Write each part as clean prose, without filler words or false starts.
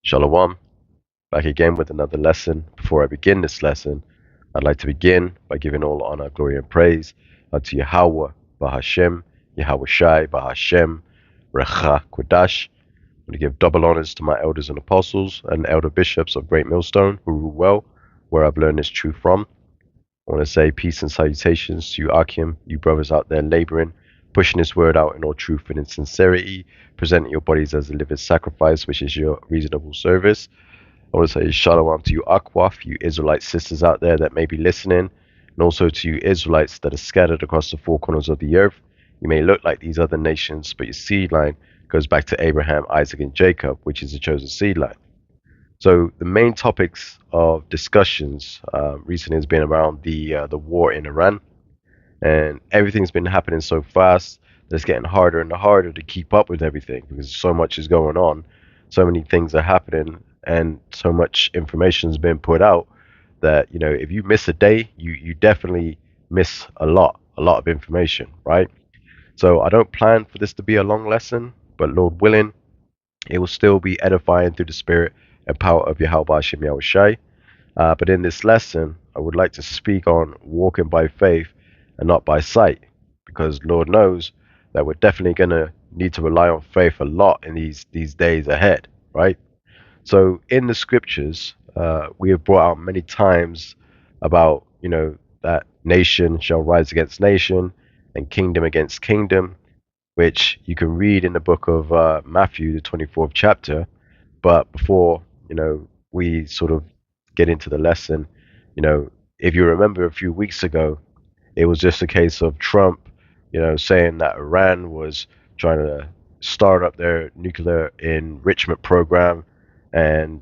Shalom, back again with another lesson. Before I begin this lesson, I'd like to begin by giving all honor, glory, and praise unto Yahweh, Bahashem, Yahweh Shai, Bahashem, Recha, Kodash. I'm going to give double honors to my elders and apostles and elder bishops of Great Millstone who rule well, where I've learned this truth from. I want to say peace and salutations to you, Akim, you brothers out there laboring, pushing this word out in all truth and in sincerity, presenting your bodies as a living sacrifice, which is your reasonable service. I want to say shalom to you, Akwaf, you Israelite sisters out there that may be listening, and also to you Israelites that are scattered across the four corners of the earth. You may look like these other nations, but your seed line goes back to Abraham, Isaac, and Jacob, which is the chosen seed line. So the main topics of discussions recently has been around the war in Iran, and everything's been happening so fast that it's getting harder and harder to keep up with everything because so much is going on, so many things are happening, and so much information has been put out that if you miss a day, you definitely miss a lot of information, right? So I don't plan for this to be a long lesson, but Lord willing, it will still be edifying through the spirit and power of Yahweh Hashem Yahweh Shai. But in this lesson, I would like to speak on walking by faith and not by sight, because Lord knows that we're definitely going to need to rely on faith a lot in these days ahead, right? So in the scriptures, we have brought out many times about, that nation shall rise against nation and kingdom against kingdom, which you can read in the book of Matthew, the 24th chapter. But before, we sort of get into the lesson, if you remember a few weeks ago, it was just a case of Trump, saying that Iran was trying to start up their nuclear enrichment program, and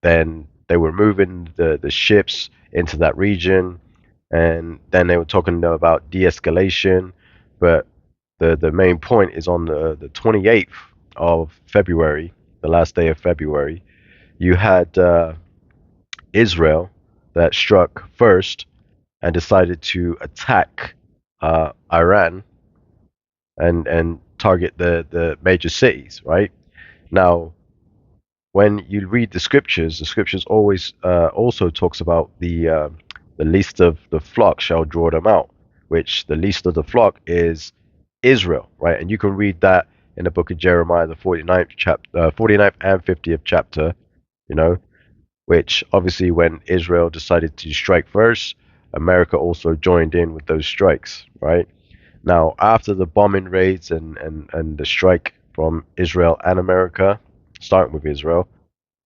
then they were moving the ships into that region, and then they were talking about de-escalation, but the main point is on the 28th of February, the last day of February, you had Israel that struck first and decided to attack Iran and target the major cities, right? Now, when you read the scriptures always also talks about the least of the flock shall draw them out, which the least of the flock is Israel, right? And you can read that in the book of Jeremiah, the 49th chapter, 49th and 50th chapter, you know, which obviously when Israel decided to strike first, America also joined in with those strikes, right? Now, after the bombing raids and the strike from Israel and America, starting with Israel,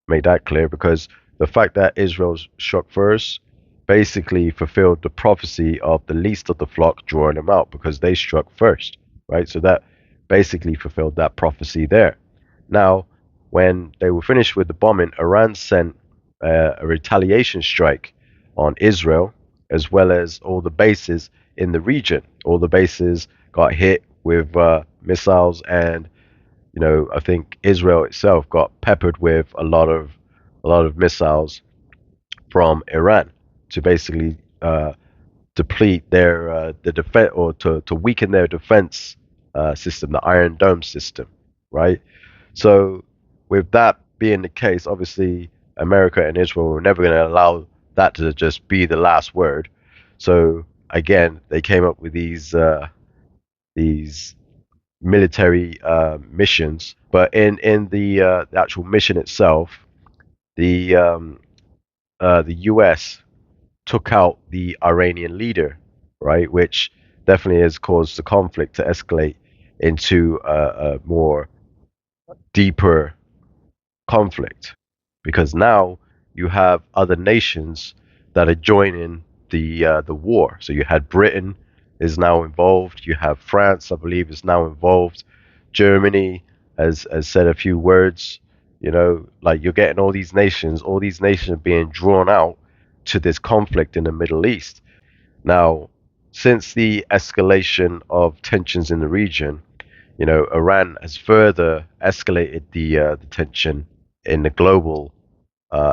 make that clear, because the fact that Israel struck first basically fulfilled the prophecy of the least of the flock drawing them out because they struck first, right? So that basically fulfilled that prophecy there. Now, when they were finished with the bombing, Iran sent a retaliation strike on Israel, as well as all the bases in the region. All the bases got hit with missiles, and I think Israel itself got peppered with a lot of missiles from Iran to basically deplete their the defense, or to weaken their defense system, the Iron Dome system, right? So with that being the case, obviously America and Israel were never going to allow that to just be the last word. So again, they came up with these military missions, but in the actual mission itself, the the U.S. took out the Iranian leader, right, which definitely has caused the conflict to escalate into a more deeper conflict, because now you have other nations that are joining the war. So you had Britain is now involved. You have France, I believe, is now involved. Germany has said a few words. Like you're getting all these nations being drawn out to this conflict in the Middle East. Now, since the escalation of tensions in the region, Iran has further escalated the tension in the global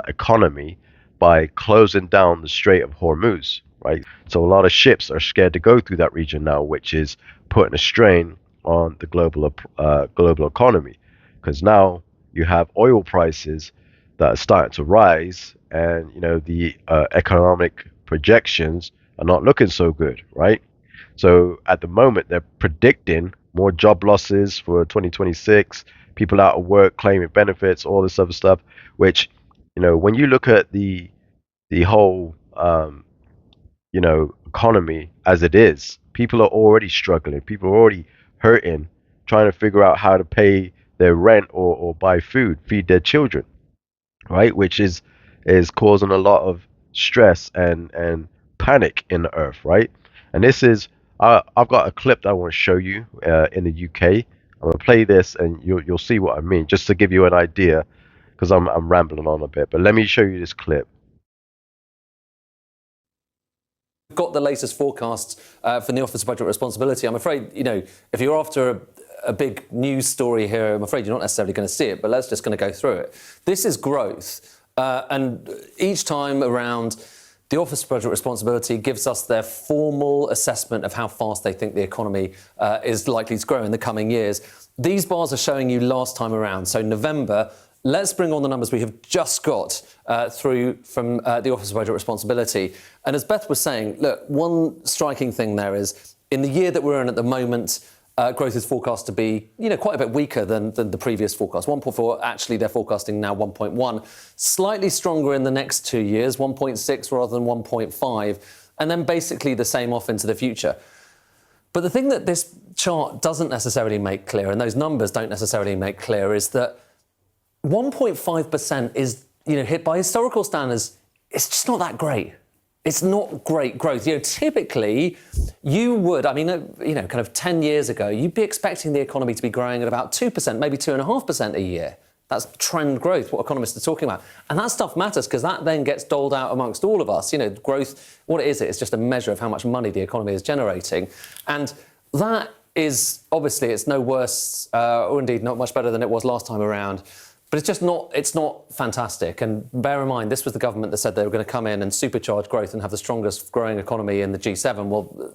economy by closing down the Strait of Hormuz, right? So a lot of ships are scared to go through that region now, which is putting a strain on the global economy, because now you have oil prices that are starting to rise, and the economic projections are not looking so good, right? So at the moment, they're predicting more job losses for 2026, people out of work claiming benefits, all this other stuff. Which, when you look at the whole economy as it is, people are already struggling. People are already hurting, trying to figure out how to pay their rent or buy food, feed their children, right? Which is causing a lot of stress and panic in the earth, right? And this is I've got a clip that I want to show you in the UK. I'm gonna play this, and you'll see what I mean, just to give you an idea, because I'm rambling on a bit. But let me show you this clip. Got the latest forecasts from the Office of Budget Responsibility. I'm afraid, if you're after a big news story here, I'm afraid you're not necessarily going to see it, but let's just going to go through it. This is growth. And each time around, the Office of Budget Responsibility gives us their formal assessment of how fast they think the economy is likely to grow in the coming years. These bars are showing you last time around. So November. Let's bring on the numbers we have just got through from the Office of Budget Responsibility. And as Beth was saying, look, one striking thing there is, in the year that we're in at the moment, growth is forecast to be, quite a bit weaker than the previous forecast. 1.4, actually, they're forecasting now 1.1. Slightly stronger in the next 2 years, 1.6 rather than 1.5. And then basically the same off into the future. But the thing that this chart doesn't necessarily make clear, and those numbers don't necessarily make clear, is that 1.5% is, hit by historical standards, it's just not that great. It's not great growth. Typically, you would, kind of 10 years ago, you'd be expecting the economy to be growing at about 2%, maybe 2.5% a year. That's trend growth, what economists are talking about. And that stuff matters, because that then gets doled out amongst all of us. Growth, what is it? It's just a measure of how much money the economy is generating. And that is, obviously, it's no worse, or indeed not much better than it was last time around. But it's not fantastic. And bear in mind, this was the government that said they were going to come in and supercharge growth and have the strongest growing economy in the G7. Well,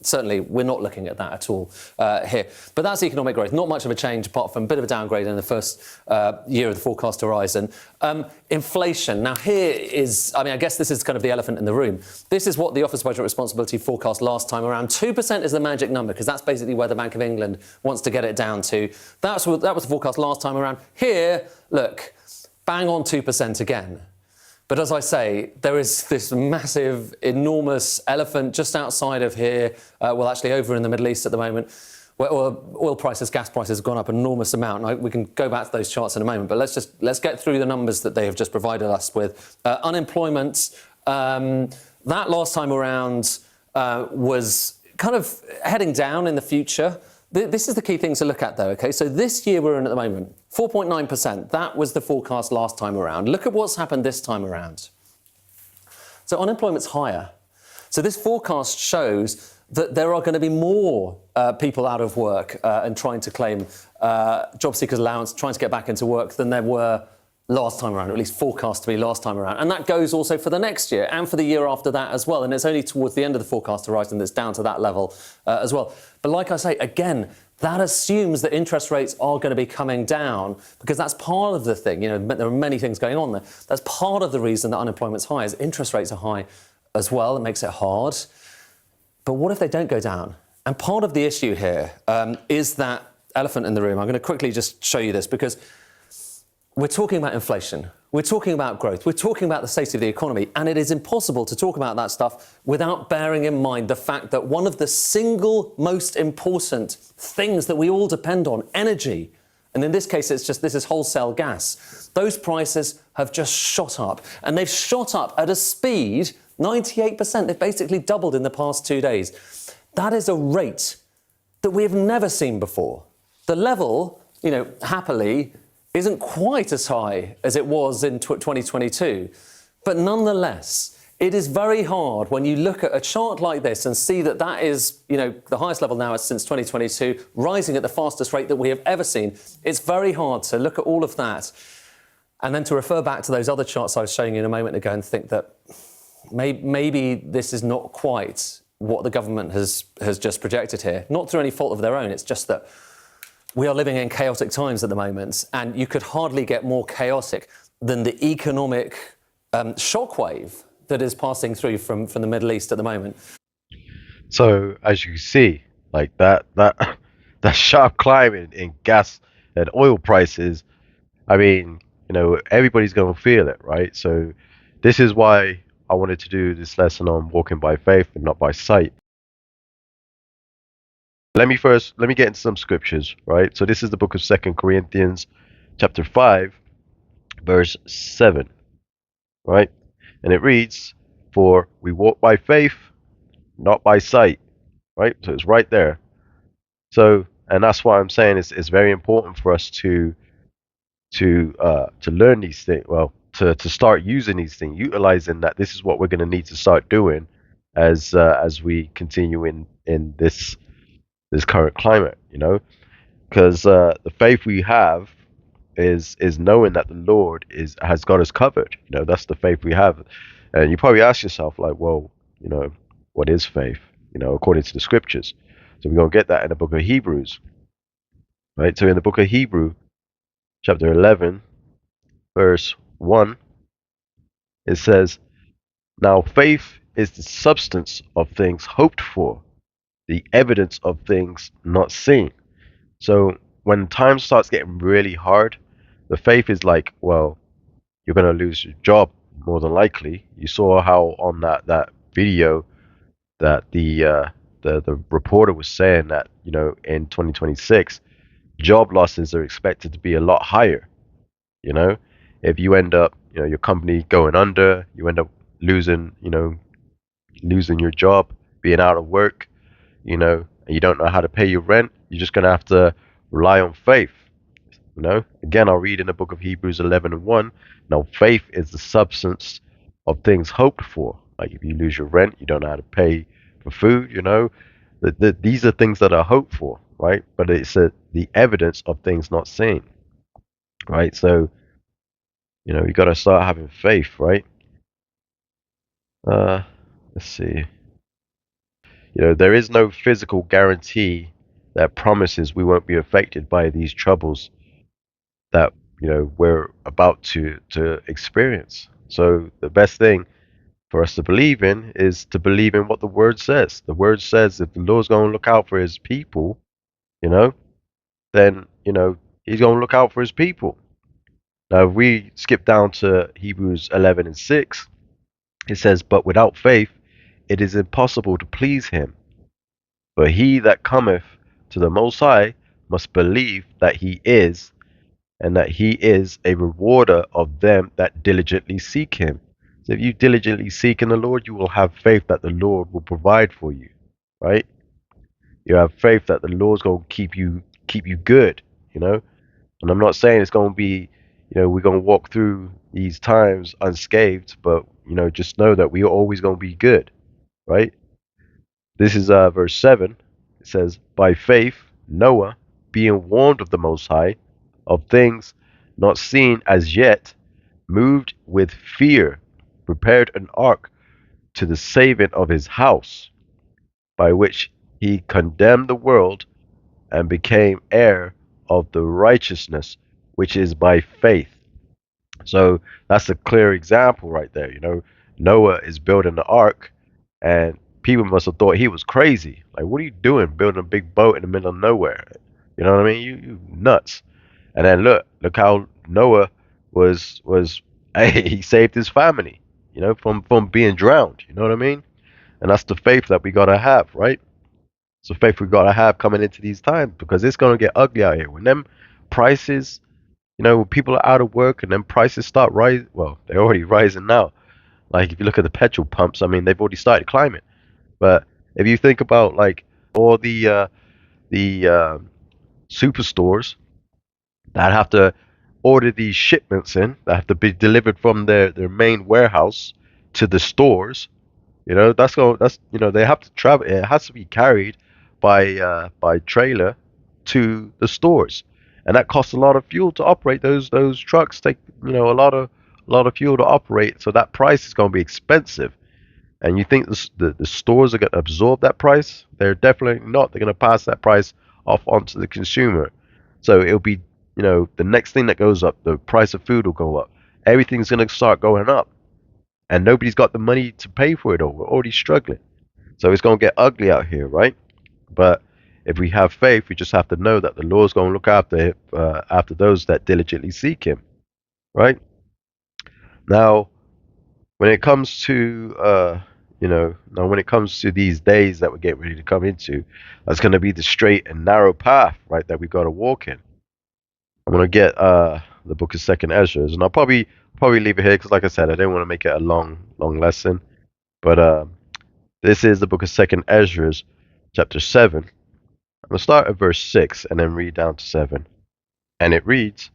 certainly we're not looking at that at all here. But that's economic growth. Not much of a change, apart from a bit of a downgrade in the first year of the forecast horizon. Inflation. Now here is, I guess this is kind of the elephant in the room. This is what the Office of Budget Responsibility forecast last time around. 2% is the magic number, because that's basically where the Bank of England wants to get it down to. That was the forecast last time around. Here, look, bang on 2% again. But as I say, there is this massive, enormous elephant just outside of here, actually over in the Middle East at the moment, where oil prices, gas prices have gone up an enormous amount. And we can go back to those charts in a moment, but let's get through the numbers that they have just provided us with. Unemployment, that last time around was kind of heading down in the future. This is the key thing to look at, though, OK? So this year we're in at the moment, 4.9%. That was the forecast last time around. Look at what's happened this time around. So unemployment's higher. So this forecast shows that there are going to be more people out of work and trying to claim job seekers allowance, trying to get back into work, than there were last time around, or at least forecast to be last time around. And that goes also for the next year and for the year after that as well. And it's only towards the end of the forecast horizon that's down to that level as well. But like I say, again, that assumes that interest rates are going to be coming down, because that's part of the thing. There are many things going on there. That's part of the reason that unemployment's high, is interest rates are high as well. It makes it hard. But what if they don't go down? And part of the issue here is that elephant in the room. I'm going to quickly just show you this, because we're talking about inflation. We're talking about growth. We're talking about the state of the economy. And it is impossible to talk about that stuff without bearing in mind the fact that one of the single most important things that we all depend on, energy, and in this case, this is wholesale gas. Those prices have just shot up. And they've shot up at a speed, 98%. They've basically doubled in the past 2 days. That is a rate that we have never seen before. The level, happily, isn't quite as high as it was in 2022. But nonetheless, it is very hard when you look at a chart like this and see that that is, the highest level now since 2022, rising at the fastest rate that we have ever seen. It's very hard to look at all of that and then to refer back to those other charts I was showing you in a moment ago and think that maybe this is not quite what the government has just projected here. Not through any fault of their own. It's just that we are living in chaotic times at the moment, and you could hardly get more chaotic than the economic shockwave that is passing through from the Middle East at the moment. So as you see, like that sharp climb in gas and oil prices, I mean, everybody's going to feel it, right? So this is why I wanted to do this lesson on walking by faith and not by sight. Let me get into some scriptures, right? So this is the book of 2 Corinthians chapter 5, verse 7, right? And it reads, "For we walk by faith, not by sight," right? So it's right there. So, and that's why I'm saying it's very important for us to learn these things. Well, to start using these things, utilizing that. This is what we're going to need to start doing as we continue in this current climate. Because the faith we have is knowing that the Lord has got us covered. That's the faith we have. And you probably ask yourself, like, well, what is faith? According to the scriptures. So we're going to get that in the book of Hebrews, right? So in the book of Hebrew, chapter 11, verse 1, it says, "Now faith is the substance of things hoped for, the evidence of things not seen." So when time starts getting really hard, the faith is like, well, you're going to lose your job more than likely. You saw how on that video that the reporter was saying that in 2026 job losses are expected to be a lot higher. If you end up your company going under, you end up losing your job, being out of work, and you don't know how to pay your rent, you're just going to have to rely on faith. Again, I'll read in the book of Hebrews 11:1. "Now faith is the substance of things hoped for." Like if you lose your rent, you don't know how to pay for food, these are things that are hoped for, right? But it's the evidence of things not seen, right? So, you got to start having faith, right? Let's see. There is no physical guarantee that promises we won't be affected by these troubles that we're about to experience. So the best thing for us to believe in is to believe in what the word says. The word says if the Lord's going to look out for his people, then he's going to look out for his people. Now if we skip down to Hebrews 11:6, it says, "But without faith it is impossible to please him. For he that cometh to the Most High must believe that he is, and that he is a rewarder of them that diligently seek him." So if you diligently seek in the Lord, you will have faith that the Lord will provide for you, right? You have faith that the Lord's going to keep you good, And I'm not saying it's going to be, we're going to walk through these times unscathed, but just know that we are always going to be good, right? This is verse 7. It says, "By faith Noah, being warned of the Most High, of things not seen as yet, moved with fear, prepared an ark to the saving of his house, by which he condemned the world and became heir of the righteousness which is by faith." So that's a clear example right there. Noah is building the ark, and people must have thought he was crazy. Like, what are you doing building a big boat in the middle of nowhere? You know what I mean? You nuts. And then look how Noah was hey, he saved his family, from being drowned. You know what I mean? And that's the faith that we gotta have, right? It's the faith we gotta have coming into these times, because it's gonna get ugly out here. When them prices, when people are out of work and then prices start rising, well, they're already rising now. Like if you look at the petrol pumps, I mean, they've already started climbing. But if you think about like all the superstores that have to order these shipments in, that have to be delivered from their main warehouse to the stores, they have to travel. It has to be carried by trailer to the stores, and that costs a lot of fuel to operate. Those trucks take a lot of fuel to operate, so that price is going to be expensive. And you think the stores are going to absorb that price? They're definitely not. They're going to pass that price off onto the consumer. So it'll be, the next thing that goes up, the price of food will go up. Everything's going to start going up. And nobody's got the money to pay for it all. We're already struggling. So it's going to get ugly out here, right? But if we have faith, we just have to know that the Lord's going to look after those that diligently seek Him, right? Now, when it comes to when it comes to these days that we're getting ready to come into, that's going to be the straight and narrow path, right, that we got to walk in. I'm going to get the book of Second Ezra, and I'll probably leave it here because, like I said, I didn't want to make it a long lesson. But this is the book of Second Ezra, chapter 7. I'm going to start at verse 6 and then read down to 7. And it reads,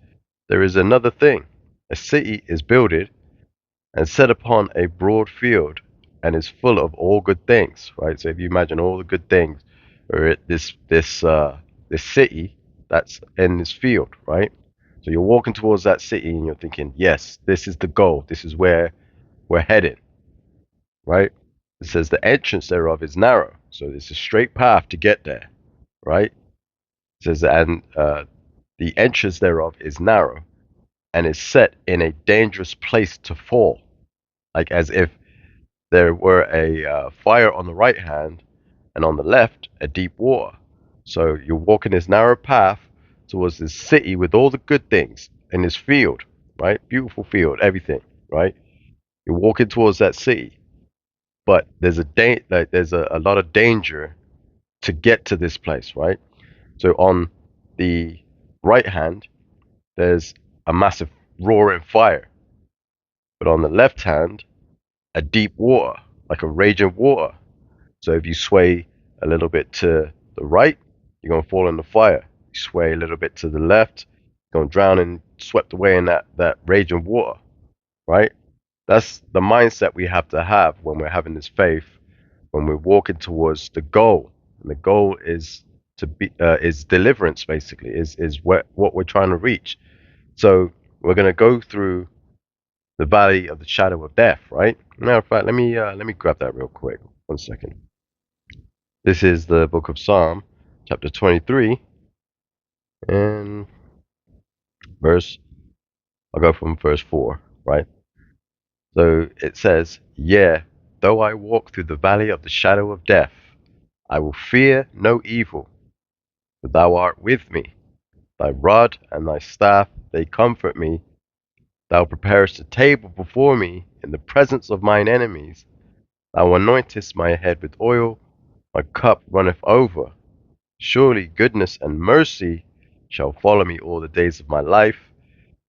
"There is another thing. A city is builded and set upon a broad field and is full of all good things," right? So if you imagine all the good things are at this city that's in this field, right? So you're walking towards that city and you're thinking, yes, this is the goal. This is where we're headed, right? It says the entrance thereof is narrow. So it's a straight path to get there, right? It says, and the entrance thereof is narrow and is set in a dangerous place to fall, like as if there were a fire on the right hand and on the left a deep water. So you're walking this narrow path towards this city with all the good things in this field, right? Beautiful field, everything, right? You're walking towards that city, but there's a lot of danger to get to this place, right? So on the right hand, there's a massive roaring fire, but on the left hand, a deep water, like a raging water. So if you sway a little bit to the right, you're going to fall in the fire. You sway a little bit to the left, you're going to drown and swept away in that raging water, right? That's the mindset we have to have when we're having this faith, when we're walking towards the goal. And the goal is is deliverance, basically, is what we're trying to reach. So we're going to go through the valley of the shadow of death, right? Matter of fact, let me grab that real quick. 1 second. This is the book of Psalm, chapter 23, and I'll go from verse 4, right? So it says, "Yea, though I walk through the valley of the shadow of death, I will fear no evil, for thou art with me. Thy rod and thy staff, they comfort me. Thou preparest a table before me in the presence of mine enemies. Thou anointest my head with oil, my cup runneth over. Surely goodness and mercy shall follow me all the days of my life,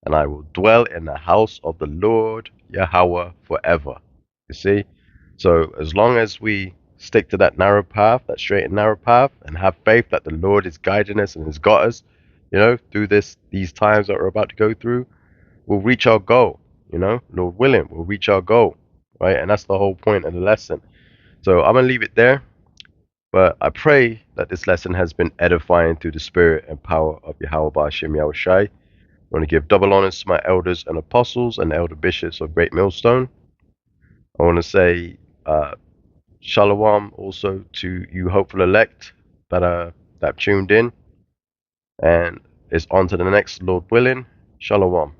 and I will dwell in the house of the Lord Yahweh forever." You see? So as long as we stick to that narrow path, that straight and narrow path, and have faith that the Lord is guiding us and has got us, through these times that we're about to go through, we'll reach our goal, Lord willing, we'll reach our goal, right? And that's the whole point of the lesson. So I'm going to leave it there. But I pray that this lesson has been edifying through the spirit and power of Yahweh Ba'ashem Yahushai. I want to give double honors to my elders and apostles and elder bishops of Great Millstone. I want to say shalom also to you hopeful elect that tuned in. And it's on to the next, Lord willing. Shalom.